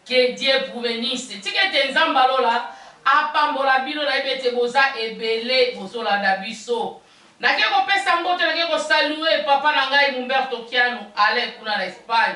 Que Dieu vous bénisse. Tikete nzamba lola apambola bino na ebete boza ebele bozola na biso. Nake ko pesa mbote nake ko saluer papa na ngai Mumberto Kiano ale kuna na Espagne.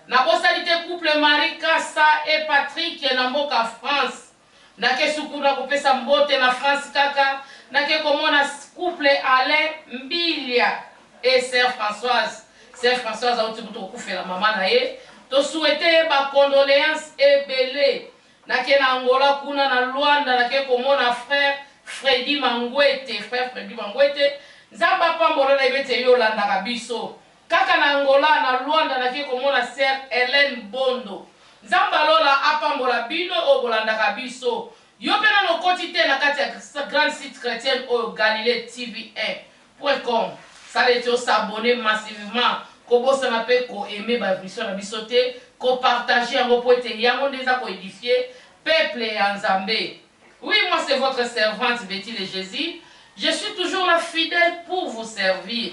Na ko salite couple Marie Kassa et Patrick na mboka France. Nake sukuna ko pesa mbote na France kaka. Nake ko mona couple Alain Mbilia et sœur Françoise. Sœur Françoise a otibuto kufela mama na ye. To souhaiter ba condoléances ebele. Nake na Angola kuna na Luanda nake komona frère Freddy Mangwete, frère Freddy Mangwete. Nzamba pambola na ibete Yolanda kabiso. Kaka na Angola na Luanda nake komona sœur Hélène Bondo. Nzamba lola apambola bino obolanda kabiso. Yo pena no quotidien na kati ya grand site chrétien au Galilée TV1.com. Ça les s'abonner massivement. Kobosa na pe ko aimer ba émission na bisoté, ko partager en poete yango déjà ko édifier peuple en Zambé. Oui, moi c'est votre servante Betty de Jésus. Je suis toujours la fidèle pour vous servir.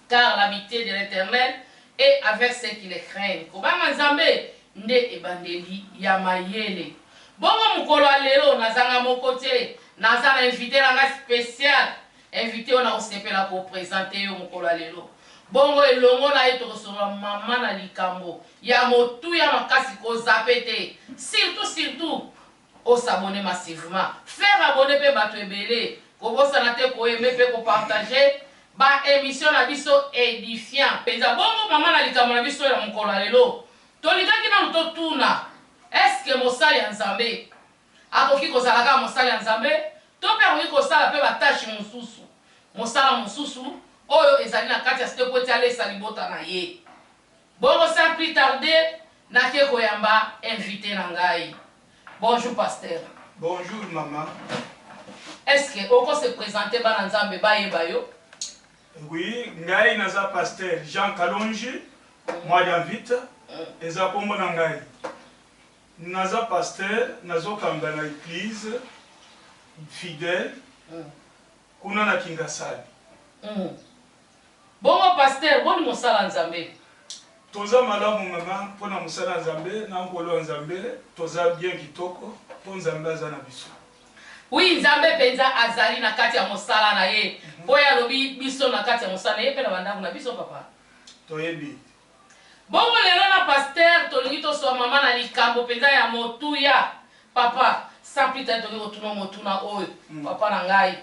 Car l'amitié de l'Éternel est avec ceux qui le craignent. Kobanga Nzambé nde ebandeli ya mayele. Bongo mukolo alelo nazanga mokote, nazana invité nga spécial. Invité on a osepela ko présenter yo mukolo alelo. Bongo elongo na yeto kosoma mama na likambo ya motu ya makasi ko zapete. Surtout au s'abonner massivement. Faire abonner pe bato ebele. Ko bosa na te ko aimer pe ko partager ba émission na biso édifiant. Penza bongo mama na likambo na biso ya mukolo lelo. Tolikaki na mto tuna. Est-ce que mosali ya Nzambe akoki kozalaka mosali ya Nzambe to pe akoki kosala pe batashi mosusu. Mosala mosusu oyo ezali na kati ya site poti alesa libota na ye. Bongo sans plus tarder nake koyamba invité na ngai. Bonjour pasteur. Bonjour maman. Est-ce que oko se présenter bana Nzambe bayeba yo? Oui, ngai naza pasteur Jean Kalonji. Moi j'invite eza kombo na ngai. Naza pasteur nazo kamba na église fidèle kuna na Kingasali. Bongo pasteur, boni mosala Nzambe. Toza malamu mama pona mosala Nzambe na nkolo Nzambe toza bien kitoko po Nzambe aza na biso. Oui, Nzambe penza azali na kati ya mosala na ye. Boya lobi biso na kati ya mosala na ye pe na bandaku na biso papa. Toyebi. Bongo lelo na pasteur tolingi to so mama na likambo penza ya motuya. Papa, sans plus tarder to retourner motuna oyo. Papa na ngai.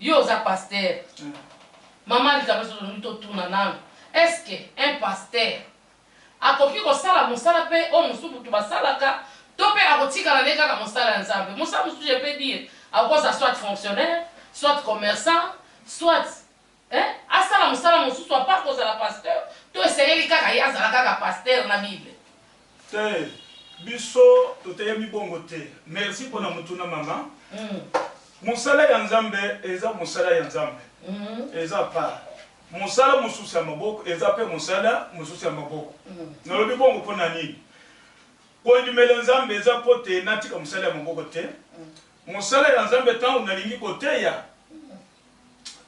Yo za pasteur. Maman likambo so tolingi to tuna nanu. Est-ce que un pasteur akoki ko sala mosala pe o musubu to basalaka to pe akotika na neka ka mosala ya Nzambe. Mosala musubu je peux dire akoza soit fonctionnaire, soit commerçant, soit asala mosala mususu a pas cause la pasteur. To eseyeli kaka yazala kaka pasteur na Bible. Te biso toteyebi bongo te. Merci pona mutuna mama. Mosala ya Nzambe eza mosala ya Nzambe. Eza pa mosala mususu ya maboko eza pe mosala mususu ya maboko. Nalobi bongo pona nini? Kondimela Nzambe eza pote natika mosala ya maboko te. Mosala ya Nzambe tangu nalingi koteya.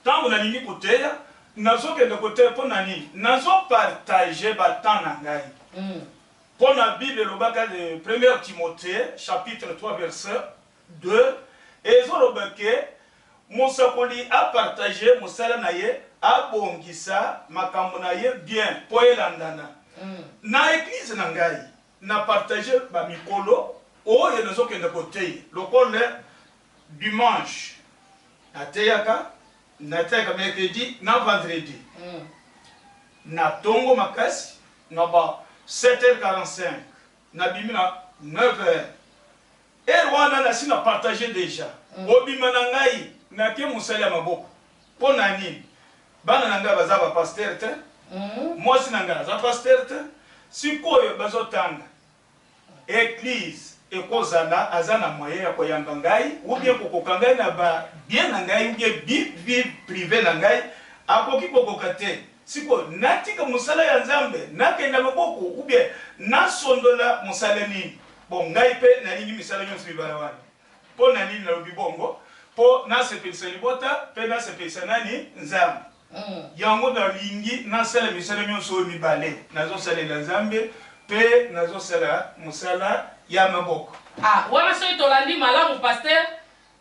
Tangu nalingi koteya nazokende koteya pona nini? Nazo partager batan na ngai. Pona Bible lobaka de 1 Timothée chapitre 3 verset 2 ezolobake mosakoli a partager mosala na ye abongisa makambo na ye bien po elandana. Na église na ngai na partager ba mikolo oyo nazokende koteya lokole dimanche nateyaka mercredi na vendredi na tongo makasi na ba 7h45 na bimi na 9h wana na sina partager déjà obima na ngai na ke musala ya maboko pona nini bana na ngai baza ba pasteur te moi na ngai za pasteur te sikoyo bazotanga église ekozala azana moyen ya koyamba ngai ou bien kokoka ngai na ba bien na ngai ou bien vie privée na ngai akoki kokoka te siko natika musala ya Nzambe nakenda maboko ou bien nasondola musala nini bon ngai pe nalingi misala nyonso bibala wana po na nini nalobi bongo po nasepelisa libota pe nasepelisa nani Nzambe yango nalingi nasala misala nyonso oyo mibale nazosalela Nzambe pe nazosala musala ya maboko. Ah, wana so itolandi malamu pasteur.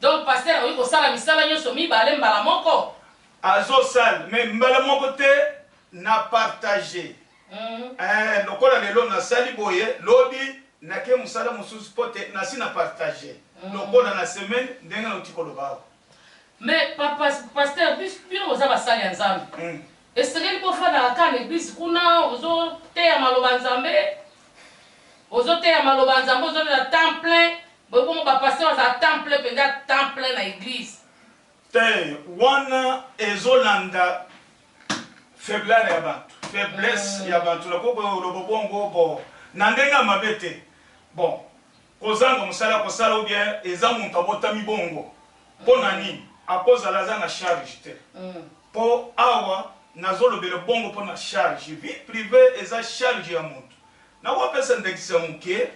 Donc pasteur oyi kosala misala nyonso mibale mbala moko. Azosala mais mbala moko te na partager. Lokola lelo na sali boye lobi nake musala mususu pote na sina partager. Lokola na semaine ndenga na tikolo bao. Mais papa pasteur bino oza basali ya Nzambe. Esengeli kofanda ka na église kuna ozo te ya maloba Nzambe. Ozo te ya maloba Nzambe ozo na temps plein. Bokomo ba pasteur za temps plein penza temps plein na église. Te wana ezolanda faiblesse ya bantu. Faiblesse ya bantu lokoko lobobongo bo nandenga mabete. Bon, kozanga musala kosala ou bien eza muntu abotami bongo. Pona nini? Akoza laza na charge te. Po awa nazolobele bongo pona charge. Vie privée eza charge ya muntu. Na wapesa ndekisa muke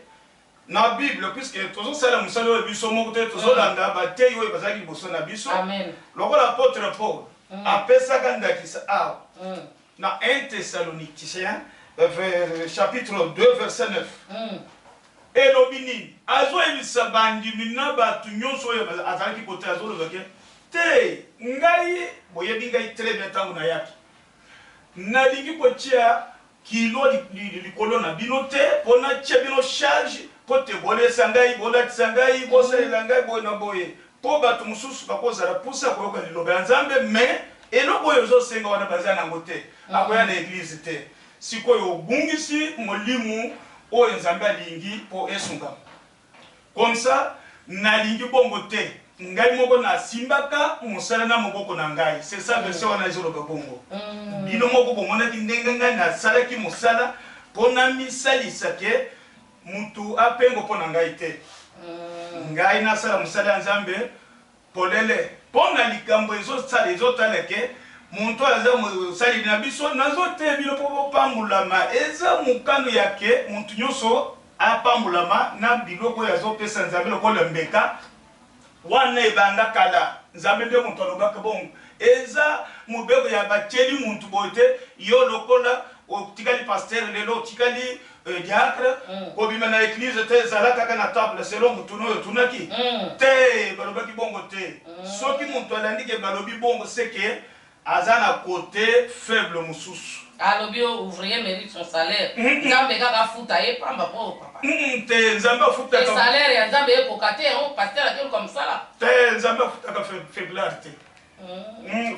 na Bible puisque tozo sala musala wa biso moko te tozo landa ba te yo bazaki boso na biso. Amen. Lokola apôtre Paul apesa kandakisa awa. Na 1 Thessaloniciens chapitre 2 verset 9. Elobini azo ebisa bandimi na batu nyonso oyo azalaki kote azolobake te ngai boyebi ngai très bien tango na yaki nalingi kotia kilo likolo na bino te pona tia bino charge po te bolesa ngai bolatisa ngai bosalela ngai boye na boye po bato mosusu bakozala pusa koyoka liloba ya Nzambe mais eloko oyo ozosenga wana baza nango te akoya na église te sikoyo obungisi molimo oyo Nzambe alingi po esungama. Comme ça nalingi bongo te ngai moko na simbaka musala na moboko na ngai. C'est ça verset wana ezoloba bongo. Bino moko bomonaki ndenge ngai na salaki musala pona misalisa ke mutu apengo pona ngai te. Ngai na sala musala ya Nzambe polele pona likambo ezosala ezotaleke muntu aza musali na biso nazote bino po pambulama eza mukano yake muntu nyonso apambulama na biloko yazopesa Nzambe lokola mbeka wana ebanda kala Nzambe nde muntu alobaka bongo eza mubeko ya bateli muntu bote yo lokola otikali pasteur lelo otikali diacre kobima na église te ezala kaka na table selon mutu oyo tunaki te balobaki bongo te soki muntu alandike balobi bongo seke aza na côté faible mususu. Alobi ouvrier mérite son salaire. Nzambe kaka futa ye pamba po papa. Te Nzambe futa ka. Salaire ya Nzambe e kokate on pasteur akelo comme ça là. Te Nzambe futa ka faiblesse te.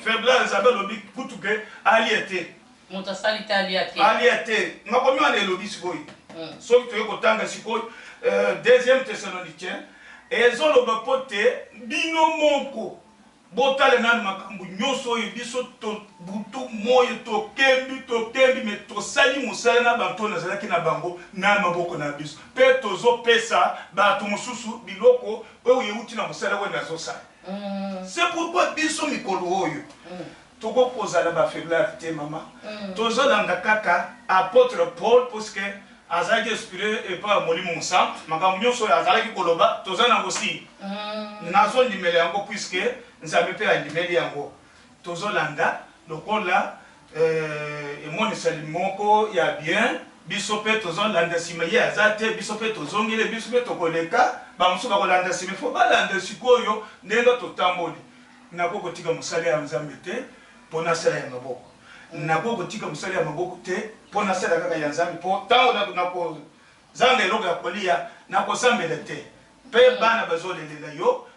Faiblesse Nzambe lobi kutuke aliete. Muta salite aliete. Aliete. Makomi wana lobi sikoyi. Soki to yekotanga sikoyi deuxième Thessaloniciens ezoloba pote bino moko botale nani makambo nyonso oyo biso to butu moyo to kembi me to sali musala na banto nazalaki na bango na maboko na biso pe tozo pesa bato mususu biloko oyo yeuti na musala we nazosala. C'est pourquoi biso mikolo oyo toko kozala ba faiblesse te mama tozo landa kaka apôtre Paul parce que azalaki inspiré et pas molimo musa makambo nyonso azalaki koloba toza na ngosi nazo ndimele yango puisque Nzambe pe andimeli yango tozolanda lokola emonisali moko ya bien biso pe tozolanda sima ye azate biso pe tozongele biso pe tokoleka bamusu bakolanda sima fo balanda sikoyo ndenge totamboli nako kotika musala ya Nzambe te pona sala ya maboko nako kotika musala ya maboko te pona sala kaka ya Nzambe po tango nako zanga eloko ya kolia nako sambela te pe bana bazolelela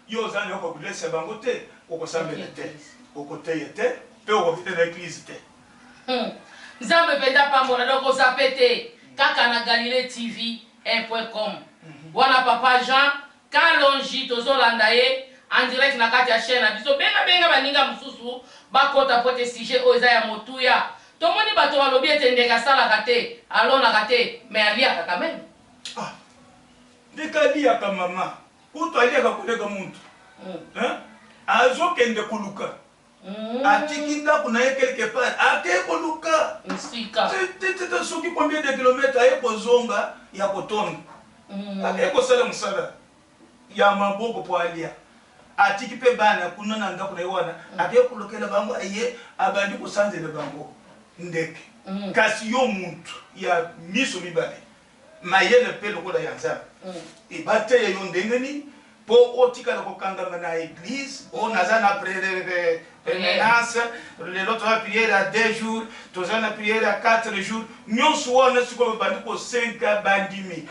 yo zanga yoko kulesa bango te okosambela te okoteye te pe okokite na église te. Nzambe penda pambola doko zapete kaka na Galilée TV 1.com. Wana papa Jean Kalonji tozolanda ye en direct na kati ya chaîne na biso benga baninga mususu bakota pote sujet oyo eza ya motuya tomoni bato balobi ete ndenge asalaka te alonaka te me aliaka quand même. Ndenge aliaka mama kutu aliaka koleka muntu azokende koluka atiki ndako na ye quelque part ake koluka soki combien de kilomètres aye kozonga ya kotonga ake kosala mosala ya maboko po alia atiki pe bana kuna na ndako na ye wana ake kolokela bango aye abandi kosanzela bango ndeke kasi yo muntu ya miso mibale mayele pe lokola ya nzambe ebate yo ndenge nini mpo otikala kokangama na église o naza na préménance lelo toza priere ya 2 jours toza na priere ya 4 jours nyonso wana sikoyo bandi kosenga bandimi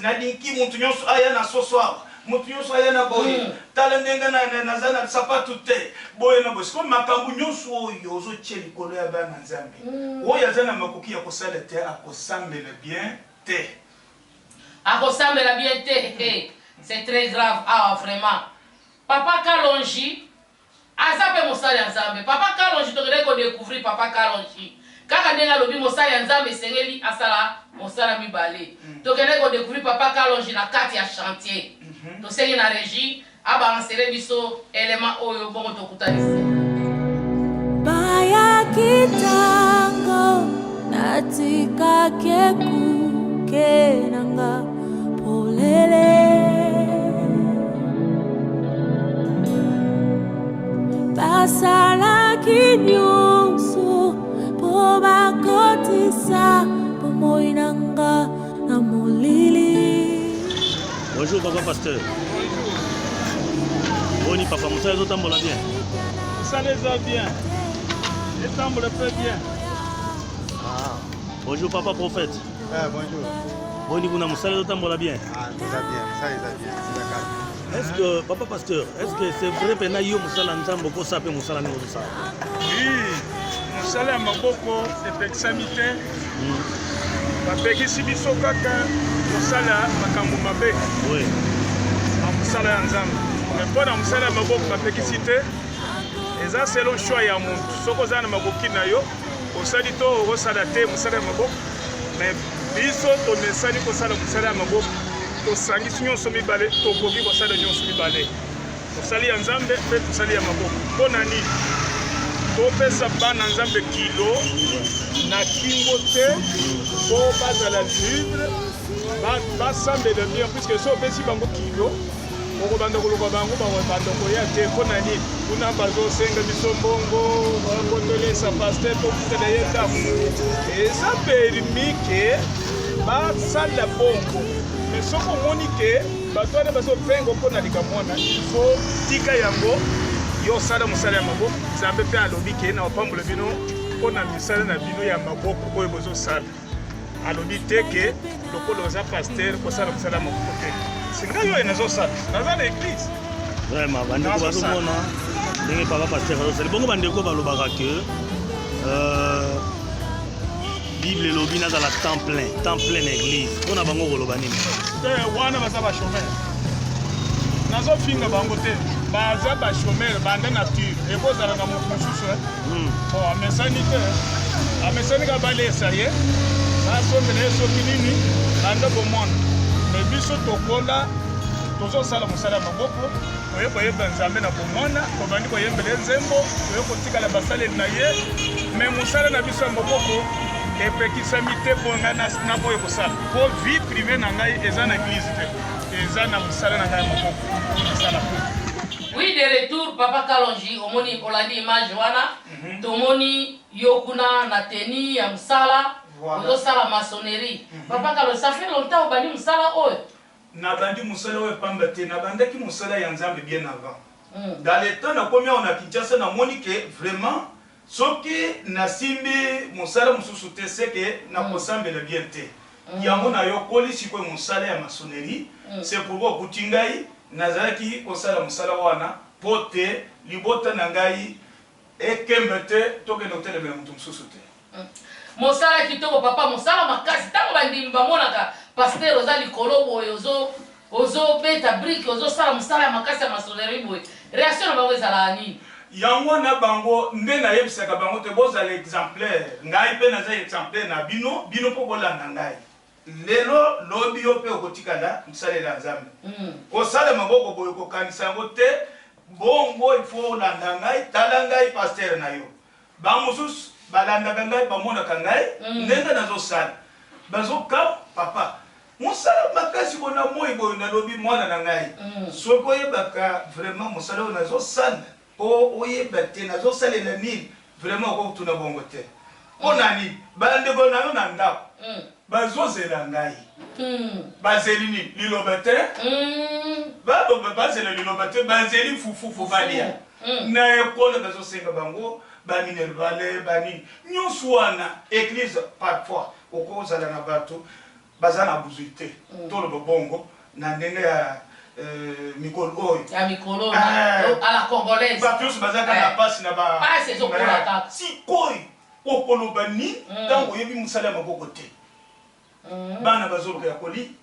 nalinki mutu nyonso aya na soso awa mutu nyonso aya na boye tala ndenge naza na sapatu te boye na boye sikoyo makambo nyonso oyo ozotie likolo ya bana nzambe oyo aza na makoki ya kosala te akosambela bien te akosambela bien te. C'est très grave. Ah, vraiment. Papa Kalonji, azape mosali nzambe. Papa Kalonji, tu devrais découvrir Papa Kalonji. Kaka ndenga lobi mosali nzambe sengeli asala mosala mibale. Tu devrais découvrir Papa Kalonji na kati ya chantier. To sengi na régie, aba ansele biso élément oyo bongo to kutanisi. Baya kitango natika keku kenanga polele. Basala kinyuso po bakotisa po moinanga na molili. Bonjour papa pasteur. Bonjour papa, Moussa les tambola bien. Ça les a bien. Les tambola très bien. Ah. Bonjour papa prophète. Bonjour. Bonjour kuna Moussa les tambola bien. Ah, ça bien, ça bien. Est-ce que, papa pasteur, est-ce que c'est vrai que na yo musala nzambo ko sape musala ni ça? Oui, musala maboko efeksamite. Bapekisi biso kaka musala makambo mabe. Oui. Musala ya nzambe. Mais mpona musala ya maboko bapekisi te eza selon choix ya muntu. Soko oza na maboki na yo osali to okosala te musala ya maboko. Mais biso tomesani kosala musala ya maboko. Tosangisi nyonso mibale tokoki kosala nyonso mibale tosali ya nzambe mpe tosali ya maboko mpo na nini topesa bana nzambe kilo na kingo te mpo bazala libre basambela bien puiske so opesi bango kilo okobanda koloba bango babanda koya te mpo na nini kuna bazosenga biso mbongo bakotolesa paster tokutela ye ndako eza permi ke basala bongo. Mais ce qu'on moni que bato na baso pengo pona likamwana il faut tika yango yo sala musala ya maboko zambe pe alobi ke na opambola bino pona misala na bino ya maboko oyo bozo sala alobi te ke lokolo za pasteur ko sala musala ya maboko te singa yo enazo sala naza na église vraiment bandeko bazomona ndenge papa pasteur azosala bongo bandeko balobaka ke Bible et lobby dans la temps plein église. On a bango koloba nini? Wana baza ba chômeur. Nazo finga bango te. Baza ba chômeur banda nature. E bozala na mosusu. Bon, amesani te. Amesani ka bale saye. Baso mbele so kinini banda bomona. Mais biso tokola tozo sala musala maboko. Oye boye banzambe na bomona, ko bandi ko yembele nzembo, oye ko tikala basale na ye. Mais musala na biso maboko epekisami bonga na boye kosala po vie privée na ngai eza na église te eza na musala na ngai maboko esala po. Oui, de retour Papa Kalonji omoni olandi image wana tomoni yokuna na teni ya musala ozosala maçonnerie. Papa Kalonji ça fait longtemps obandi musala oyo? Nabandi musala oyo pamba te nabandaki musala ya nzambe bien avant. Dans le temps nakomi na Kinshasa namoni ke vraiment soki nasimbi musala mususu te seke na kosambela bien te yango na yokoli sikoyo musala ya maçonnerie c'est pourquoi kutingai nazalaki kosala musala wana po te libota na ngai ekembe te tokende kotelemela mutu mususu te mosala kitoko papa mosala makasi ntango bandimi bamonaka paster oza likolo boye ozobeta brike ozosala mosala ya makasi ya maçonnerie boye réaction na bango ezalaka nini? Yango na bango nde na yebisaka bango te bozala exemplaire ngai pe naza exemplaire na bino mpo bolanda ngai lelo lobi yo mpe okotikala mosalela nzambe kosala maboko boye kokanisa yango te bongo ifo olanda ngai tala ngai paster na yo bamosusu balandaka ngai bamonaka ngai ndenge nazosala bazoka papa mosala makasi bona moi boye nalobi mwana na ngai soki oyebaka vraiment mosala oyo nazosala po oyeba te nazosalela nini vraiment okokutuna bongo te mpo na nini bandeko na yo na ndako bazozela ngai bazeli nini liloba te bazela liloba te bazeli fufufu balia na ekole bazosenga bango baminervale banini nyonso wana église parfois okozala na bato baza na buzwi te toloba bongo na ndenge ya mikolo oyo ya mikolo à la congolaise bato nyonso bazaka na pasi na pasi ezokola kaka sikoyo okoloba nini ntango oyebi mosala ya maboko te bana bazoluka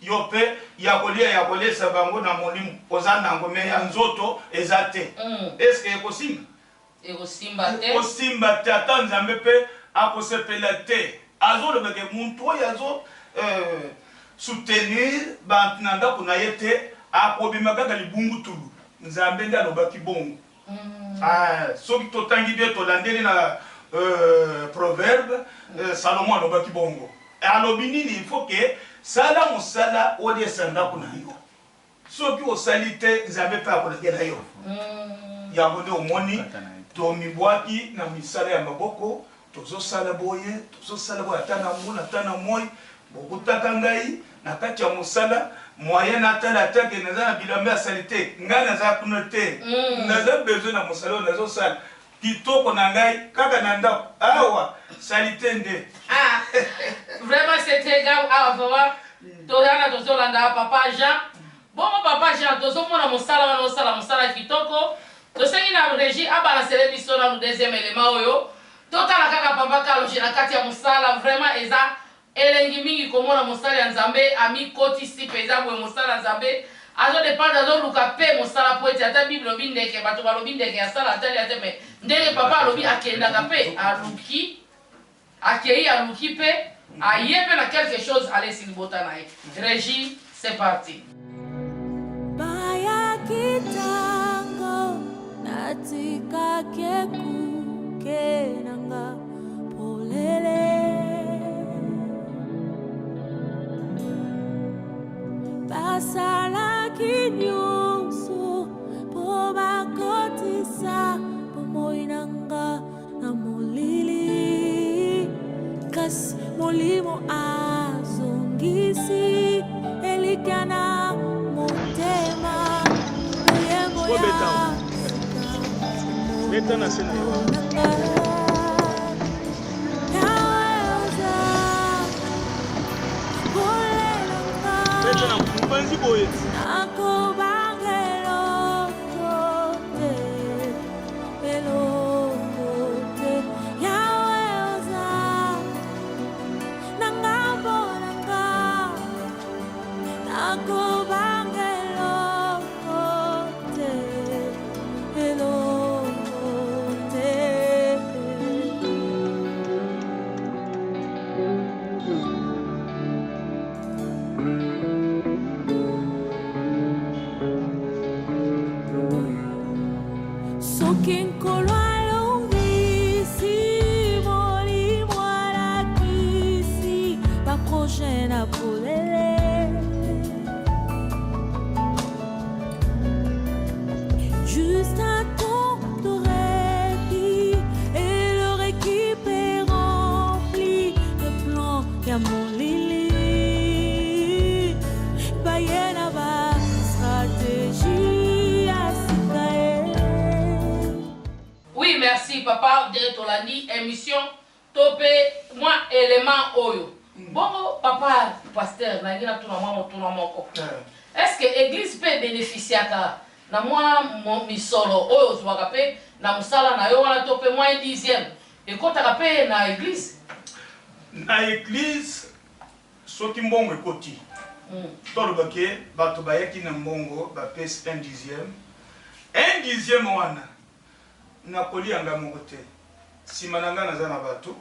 yo mpe ya koliesa bango na molimo oza nango me ya nzoto eza te eske ekosimba te ata nzambe mpe akosepela te azolobake muntu oyo azo soutenir bantu na ndako na ye te akobima kaka libungutulu nzambe nde alobaki bongo soki totangi bie tolandeli na proverbe Salomon alobaki bongo alobi nini il faut que sala mosala oliesa ndako na yo soki osali te nzambe mpe akolekela yo yango nde omoni tomibwaki na misala ya maboko tozosala boye ata na mbula ata na moi bokutaka ngai na kati ya mosala moyen natala atake naza na bilamba ya sali te ngai naza kuna te naza besoin na mosala oyo nazosala kitoko na ngai kaka na ndako awa sali te nde vraiment c'était grave awa toyana tozolanda papa Jean bongo papa Jean tozomona mosala wana osala mosala kitoko tosengi na régie abalansele biso na deuxième élément oyo totala kaka papa kaloji na kati ya mosala vraiment eza elengi mingi komona mosala ya nzambe amikotisi mpenza boye mosala ya nzambe azodependre azoluka mpe mosala po ete ata bible lobi ndeke bato balobi ndeke asala atali ate me ndenge papa alobi akendaka mpe aluki akei aluki mpe aye mpe na quelque chose alesi libota na ye régie c'est parti Baya kitango natika keku kenanga polele basala kinyusu po bakotisa po moinanga na molili kas molimo azongisi elikana motema uyemo ya beta na sena yo mpanzi boye juste un temps de répit et leur équipe est remplie de plans ya molili bayena ba stratégie à Sikae. Oui, merci papa de Tolani émission topé moi élément oyo bongo papa pasteur na ngina tuna moko est-ce que église peut bénéficier na moi misolo oyo zwaka pe na musala na yo wana topé moi 10e ekotaka pe na église soki mbongo ekoti tolobake bato bayaki na mbongo bapesi 1/10 wana nakolianga moko te nsima na nga naza na bato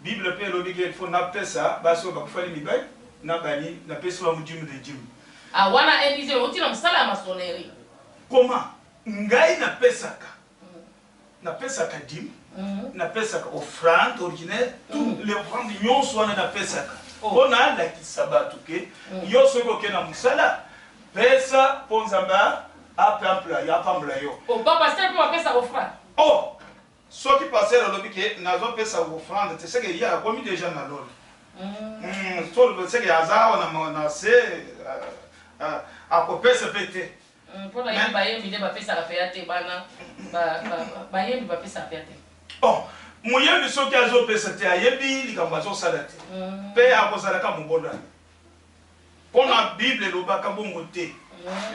bible mpe elobi ke ilfo napesa basi oyo bakufali mibali na bani napesi bango jimu de jimu wana 1/10 otina mosala ya masonerie koma ngai napesaka dîme napesaka offrande ordinaire tout les offrandes nyonso wana napesaka mpo nalakisa bato ke yo soki okenda mosala pesa mpo nzambe apambola yo bapasteur mpe bapesa offrande soki pasteur alobi ke nazopesa offrande te seke ya akomi deja na lolo Tout ce qui est hasard, on a assez à couper ce pété. Pour la yembi ne va pas ça faire te bana ba yembi va pas ça faire te. Oh, moyen de ce qui a joué pété a yembi li kambazo salate. Pe a ko salaka mbola. Pour la Bible le baka bongote.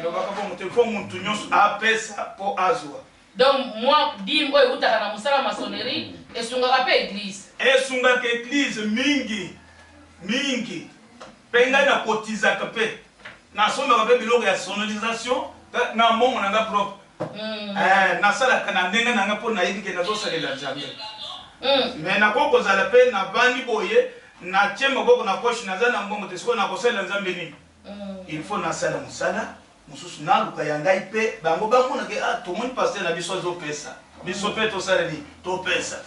Le baka bongote faut muntu nyos a pesa pour azwa. Donc moi dis moi utaka na musala maçonnerie et sunga pa église. Et sunga ke église mingi. Penga na kotiza kape. Na songa kape biloko ya sonorisation na mongo na nga propre. Na sala kana ndenga na nga po na yiki ke na zo salela jambe. Mais na koko zala pe na bandi boye na chema koko na poche na zana mbongo tesiko na kosela nzambe ni. Il faut na sala musala mususu na luka ya ngai pe bango bamona ke to moni pasteur na biso zo pesa. Biso pe to sala ni to pesa.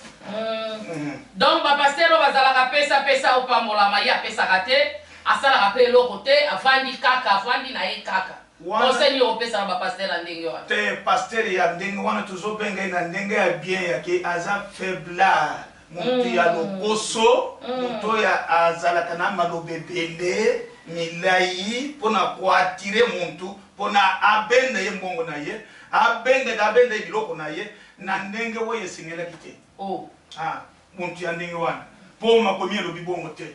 Donc ba pasteur bazala ka pesa o pamola maya pesa kate asala ka pe lokote afandi kaka afandi na ye kaka. Conseil au pesa ba pasteur ndenge wa. Te pasteur ya ndenge wana tuzo benga na ndenge ya bien ya ke aza faiblard. Mutu ya lokoso, mutu ya azala kana malobebele, milai pona kuatire muntu, pona abende ye mbongo na ye, abende biloko na ye, na ndenge wo yesingela kite. Oh. Muntu ya ndenge wana. Po makomi lobi bongo te.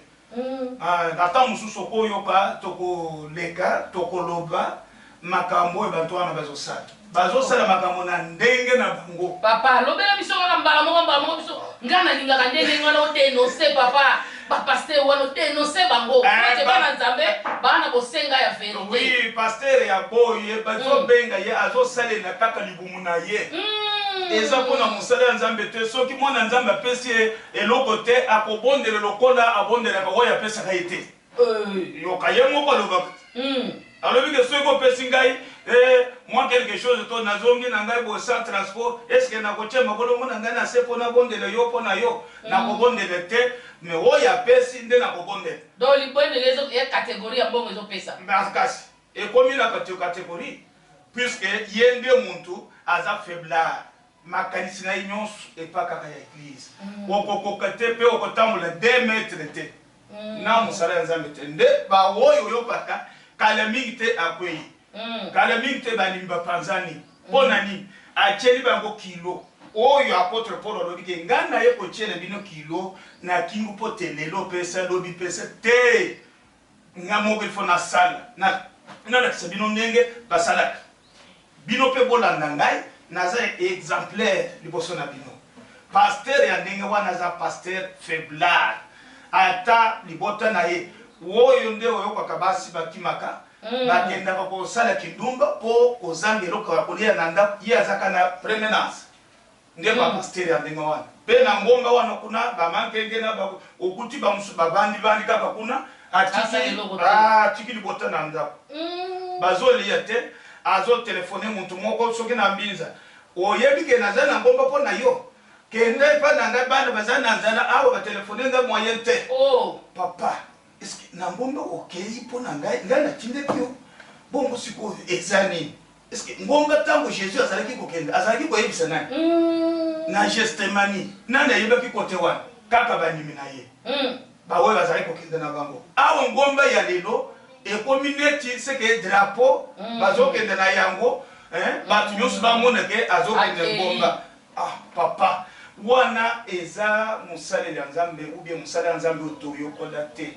Ata mususu ko yoka toko leka, toko loba, makambo e bantu wana bazosala. Bazosala makambo na ndenge na bango. Papa, lobela biso ka mbala moko biso. Ngana linga ka ndenge ngwana o dénoncer papa. Ba pasteur wana o dénoncer bango. Te bana nzambe, bana bosenga ya vérité. Oui, pasteur ya boye, bazo benga ye azosala na kaka libumu na ye. Eza pona musala nzambe te soki mona nzambe apesi eloko te akobondela lokola abondela ka oya pesa ka ite. Yoka ye moko lobaka. Alors que ce qu'on peut singai moi quelque chose to nazongi na ngai bo sans transport est-ce que na koche makolo mona ngai na sepo na bondela yo pona yo na ko bondela te mais oya pesi nde na ko bondela. Donc li bonne les autres catégorie ya bongo zo pesa. Mbakasi et comme la catégorie puisque yende muntu aza faiblard makanisi na nyonso et pas kaka ya église. Oko kokate pe okotamula 2 mètres te. Na musala nzambe te nde ba oyo yo paka kalamite akwei. Kalamite banimba panzani. Ponani acheli bango kilo. Oyo apôtre Paul olobike ngana ye ko chele bino kilo na kingu potelelo pesa lobi pesa te. Ngamo il faut na sala. Na sabino ndenge basala. Bino pe bolanda ngai naza exemplaire liboso na bino. Pasteur ya ndenge wana za pasteur faiblard. Ata libota na ye woyo nde oyo kwa kabasi bakimaka bakenda ko sala kindumba po kozangelo kwa kolia nanda ye azaka na préménance nde ba pasteur ya ndenge wana pe na ngomba wana kuna ba mankenge na ba okuti ba musu babandi bandi kaka kuna atiki libota na nda bazoli yate azo telefone muntu moko soki na mbinza oyebike na zana ngomba po na yo kende pa na ngai bana bazana nzala awo ba telefone nga moyen te. Oh papa est-ce que na ngomba okei po na ngai na tinde kyo bongo siko examine est-ce que ngomba tango Jésus azalaki kokende azalaki koyebisa nani na gestemani nani ayebaki kote wana kaka banimi na ye ba oyo azalaki kokende na bango awo ngomba ya lelo ekomi neti seke drapeau bazokende na yango batu nyonso bamona ke azokende ngomba. Papa wana eza musale ya nzambe ou bien musale ya nzambe otoyo kola te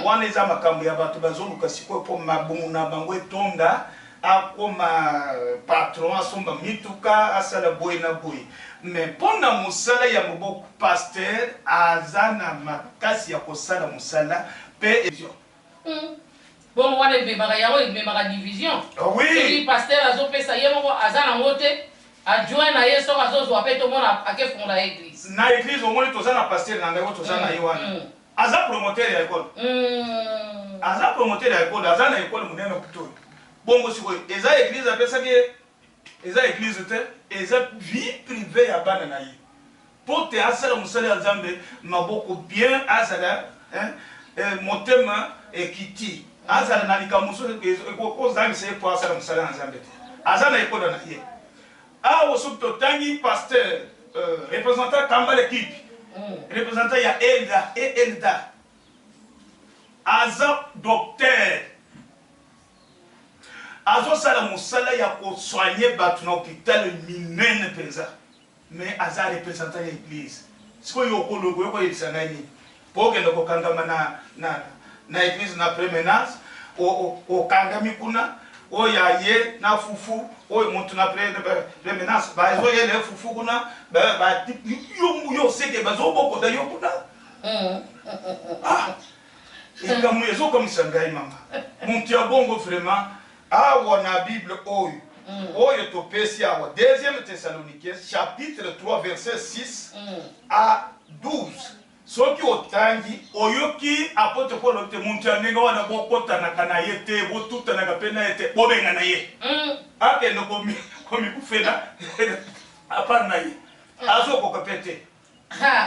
wana eza makambo ya bato bazoluka sikoyo po mabumu na bango etonda akoma patron asomba mituka asala boye na boye mais mpona musala ya moboko pasteur aza na makasi ya kosala musala pe bon wana ebemaka yango ebemaka division. Oui pasteur azopesa ye moko aza nango te adjoint na yeso azozwa pe to mona akefonda église na église au moins tozana pasteur na ngai tozana na yewana aza promoteur ya école aza promoteur ya école aza na école munene kuto bongo siko eza église apesa ke eza église te eza vie privée ya bana na ye pote asala musala nzambe maboko bien asala motema ekiti asala na likamuso ko zangisa po asala musala nzambe te aza na école na ye. Ah, au tangi pasteur, représentant Kamba l'équipe, représentant ya Elda et Elda. aza docteur azosala mosala ya kosoigne bato na hôpital minene mpenza mais aza représentant ya église sikoyo okoyebisa ngai nini mpo okende kokangama na église na préménance okangami kuna oyo aye na fufu oyo motu na préménance bazoyele fufu kuna yo oseke bazobokota yo kuna ekamu ezokamwisa ngai mama motu ya bongo vraiment awa na bible oyo topesi awa 2e Thessaloniciens chapitre 3 verset 6 à 12 soki otangi oyoki apôtre Paul te muntu ya ndenge wana bokotanaka na ye te botutanaka mpe na ye te bobenga na ye akende komikufela apart na ye azokoka mpe te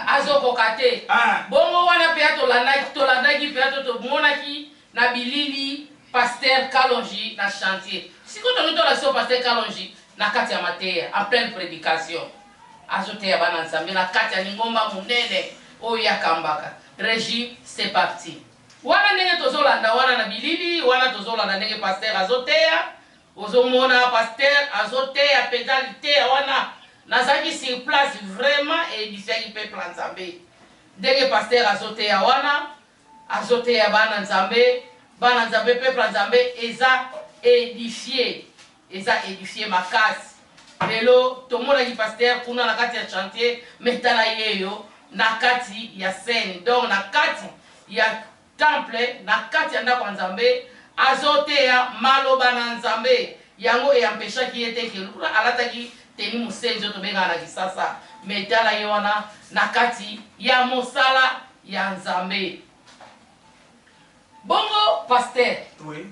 azokoka te bongo wana mpe tolandaki mpe tomonaki na bilili Pasteur Kalonji na chantier. Si vous avez la Pasteur Kalonji na kati ya mateya en pleine prédication. Ajoute ya bana nzambe na kati ya ngomba munene oya kambaka. Régie, c'est parti. Wana ndenge tozolanda wana na bilili, wana tozolanda ndenge pasteur azoteya. Ozomona pasteur azoteya pédalité wana nazaki sur place vraiment édifié peuple nzambe. Ndenge pasteur azoteya wana azoteya bana nzambe. Bana nzambe peuple nzambe eza édifié makasi lelo tomona ki pasteur kuna na kati ya chantier metala yeyo na kati ya scène donc na kati ya temple na kati ya ndako nzambe azoteya maloba na nzambe yango eyampeshaki ete kelula alataki teni musenzi oyo tobengana na kisasa metala ye wana na kati ya mosala ya nzambe. Bongo pasteur. Oui.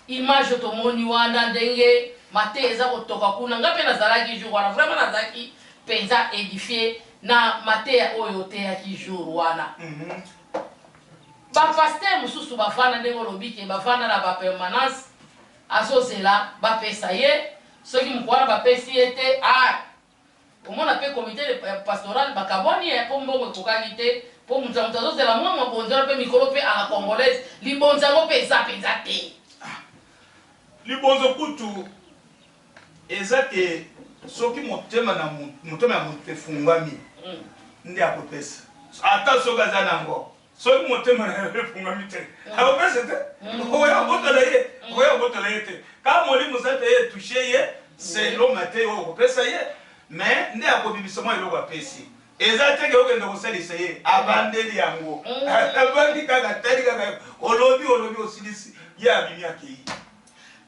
Image tomoni wana ndenge mate eza kotoka kuna ngape nazalaki jour wana vraiment nazalaki penza édifié na mate oyo teyaki jour wana. Ba pasteur mususu bafana ndenge lobike bafana na ba permanence azozela ba pesa ye soki mukwana ba pesi ete omona pe comité de pastoral bakaboni ya pombongo kokalité pour nous avons de la moi bonjour pe mikolo pe à la congolaise li bonzango pe za te li bonzo kutu ezate soki motema na motema ya mote fungami ndi akopesa ata soka za nango soki motema na fungami te akopesa te oya botala ye te ka moli musate ye toucher ye c'est l'homme te o kopesa ye mais ndi akobibisa mo eloko apesi ezate ke okende kosalisa ye abandeli yango abandi kaka tali kaka olobi osilisi ye abimi akei.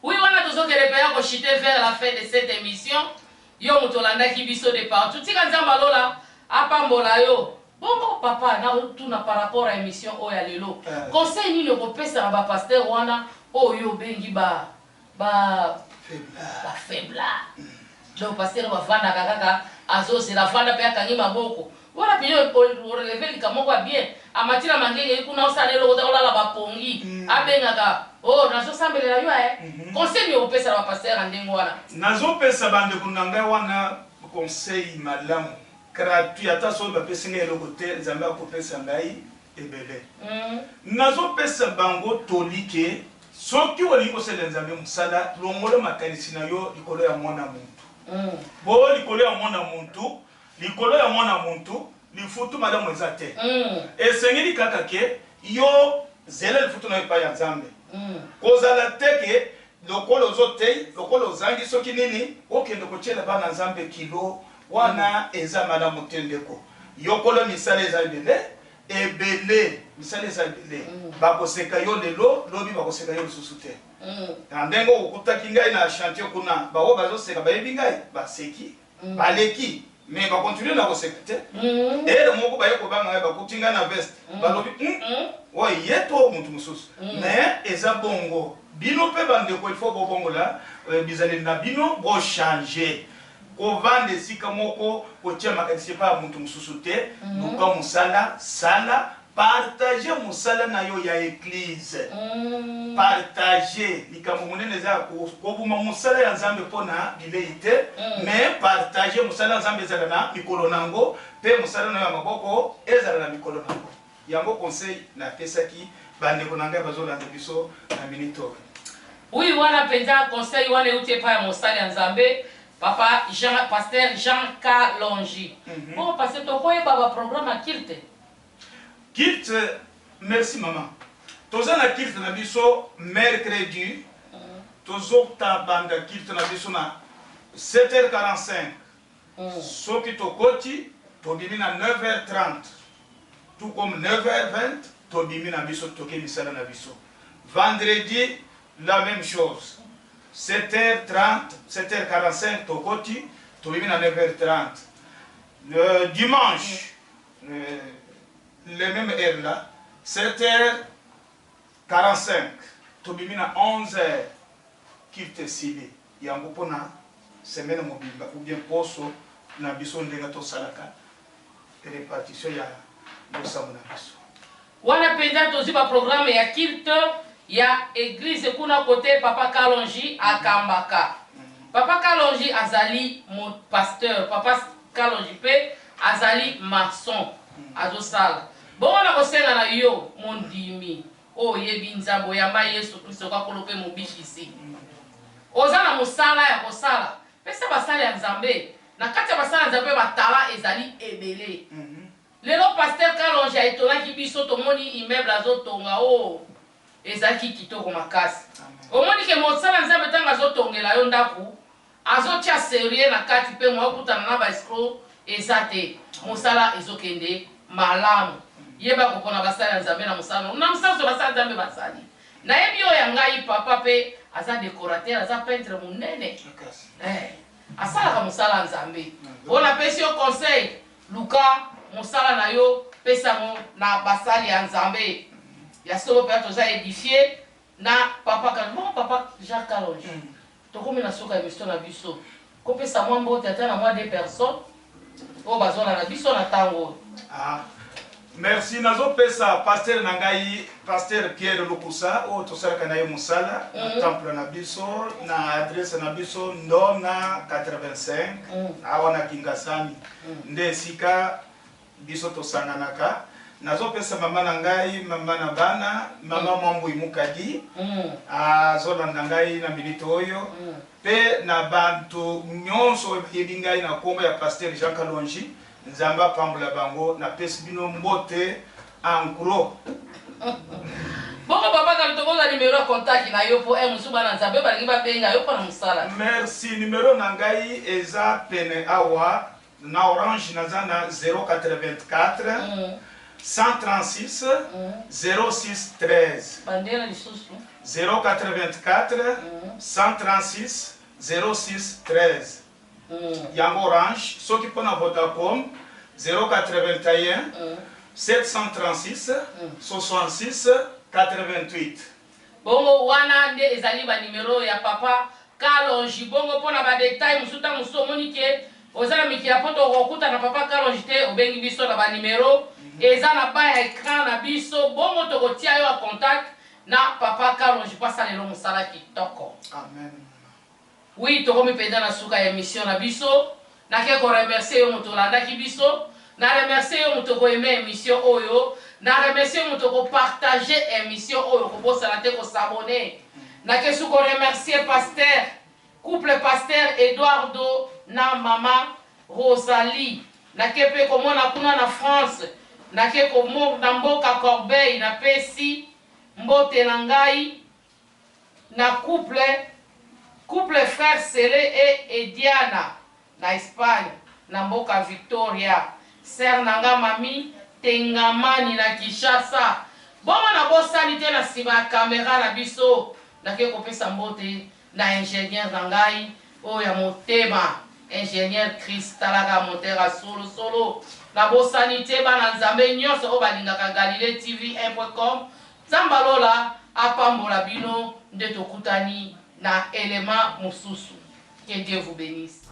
Oui, wana tozokele pe ya kochiter vers la fin de cette émission yo motolandaki biso de partout tika nzamba lola apambola yo bongo papa na tuna par rapport à émission oya lelo conseil nini okopesa na ba pasteur wana oyo bengi ba faibla donc pasteur bavanda kaka azosela vanda pe akangi maboko wana pe yo relever likamoko bien amatila mangenge kuna osalelo kotalala bapongi abengaka nazosambela yo conseil yo opesa ba pasteur ndengo wana nazopesa bande kunanga wana conseil malamu gratuit ata so bapesi ngai eloko te nzambe akopesa ngai ebele nazopesa bango tolike soki olingi kosala nzambe mosala longola makanisi na yo likolo ya mwana muntu bo likolo ya mwana muntu lifutu malamu eza te esengeli kaka ke yo zela lifutu na yo epai ya nzambe kozala teke lokolo ozotei lokolo ozangi soki nini okende kotyela bana nzambe kilo wana eza malamu te ndeko yokolo misala eza ebele misala eza ebele bakoseka yo lelo lobi bakoseka yo lisusu te na ndenge okutaki ngai na chantier kuna baoyo bazoseka bayebi ngai baseki baleki mais bakontinue na koseka te ele moko baye kobanga ngai bakuti ngai na veste balobi oye ye to mutu mosusu mais eza bongo bino mpe bandeko il faut bobongola bizaleli na bino bochange kovanda esika moko kotia makanisi epai ya mutu mosusu te luka mosala sala partage mosala na yo ya église partage likambo monene eza kobuma mosala ya nzambe mpona bilei te mais partage mosala ya nzambe ezala na mikolo nango mpe mosala na yo ya maboko ezala na mikolo nango yango conseil na pesaki bandeko na ngai bazolanda biso na minito. Oui, wana penza conseil wana euti pa ya mosali ya Nzambe papa pasteur Jean Kalonji. Bon pasteur tokoyeba ba programme ya kilte. Kilte, merci maman. Toza na kilte na biso mercredi. Tozo ta banda kilte na biso na 7h45. Soki tokoti tobimi na 9h30. Tout comme 9h20 tobimi na biso toke misala na biso. Vendredi la même chose. 7h30, 7h45 tokoti tobimi na 9h30. Le dimanche les mêmes heures là, 7h45 tobimi na 11h kilte sili yango pona semaine mobimba ou bien poso na biso ndenga to salaka répartition ya bosamu na biso. Wana penza tozi ba programme ya kilte ya église kuna côté papa Kalonji akambaka. Papa Kalonji azali mon pasteur, papa Kalonji pe azali maçon azosala. Bon na kosenga na yo mondimi o yebi nzambo yamba Yesu Kristo ka kolope mobishisi. Ozana musala ya kosala. Pesa basala ya Nzambe. Na kati ya basala ya Nzambe batala ezali ebele. Lelo pasteur Kalonji aitonaki biso tomoni immeuble azotonga o ezaki kitoko makasi. Omoni ke mosala Nzambe tanga azotongela yo ndaku azotia sérieux na kati pe mwa kutana na ba escroc ezate. Mosala ezokende malamu. Yeba kokona basala ya Nzambe na mosala. Na mosala so basala Nzambe basali. Na yebi yo ya ngai papa pe aza décorateur, aza peintre munene. Asala ka musala Nzambe. Ona pesi yo conseil, Luka musala na yo pesa mo na basali ya Nzambe. Ya solo pe toza édifié na papa Kalonji, papa Jacques Kalonji. Tokomi na soka émission na biso. Ko pesa mo mbote ata na moi 2 personnes. O bazona na biso na tango. Merci nazo pesa pasteur nangai pasteur Pierre Lukusa o tosalaka na ye musala na temple na biso na adresse na biso ndona 85 awana Kingasani nde sika biso tosanganaka. Nazo pesa mama nangai mama na bana mama Mambo Imukadi azolanda ngai na milito oyo pe na bantu nyonso yebingai na kombo ya pasteur Jean Kalonji. Nzamba pambola bango na pesi bino mbote en gros. Boko papa kalitokoza numéro ya contact na yo po musuba na Nzambe balingi babenga yo na musala. Merci, numéro na ngai eza pene awa na Orange nazana 084 136 06 13. Bandera lisusu 084 136 06 13. Yango Orange, soki pona Vodacom 081 736 66 88. Bongo wana nde ezali ba numéro ya papa Kalonji. Bongo pona ba détail musuta musomoni ke ozala mikila poto kokuta na papa Kalonji te obengi biso na ba numéro eza na ba ya écran na biso. Bongo tokotia yo a contact na papa Kalonji pasa lelo musala kitoko. Amen. Oui, tokomi penda na suka ya émission na biso. Na ke ko remercier yo muto landa ki biso. Na remercier yo muto ko aimer émission oyo. Na remercier yo muto ko partager émission oyo ko bosala te ko s'abonner. Na ke su ko remercier pasteur couple pasteur Eduardo na mama Rosalie. Na ke pe ko mona kuna na France. Na ke ko mo na mboka Corbeil na pesi mbote na ngai na couple frère Sele et Diana na Espagne na mboka Victoria sœur nanga mami Tengamani na Kinshasa. Bongo na bosani te na sima caméra na biso na ke kopesa mbote na ingénieur nangai o ya motema ingénieur Kristalaka Montera solo na bosani te bana Nzambe nyonso o balingaka Galilée TV1.com Zambalola apambola bino nde tokutani na élément mususu. Que Dieu vous bénisse.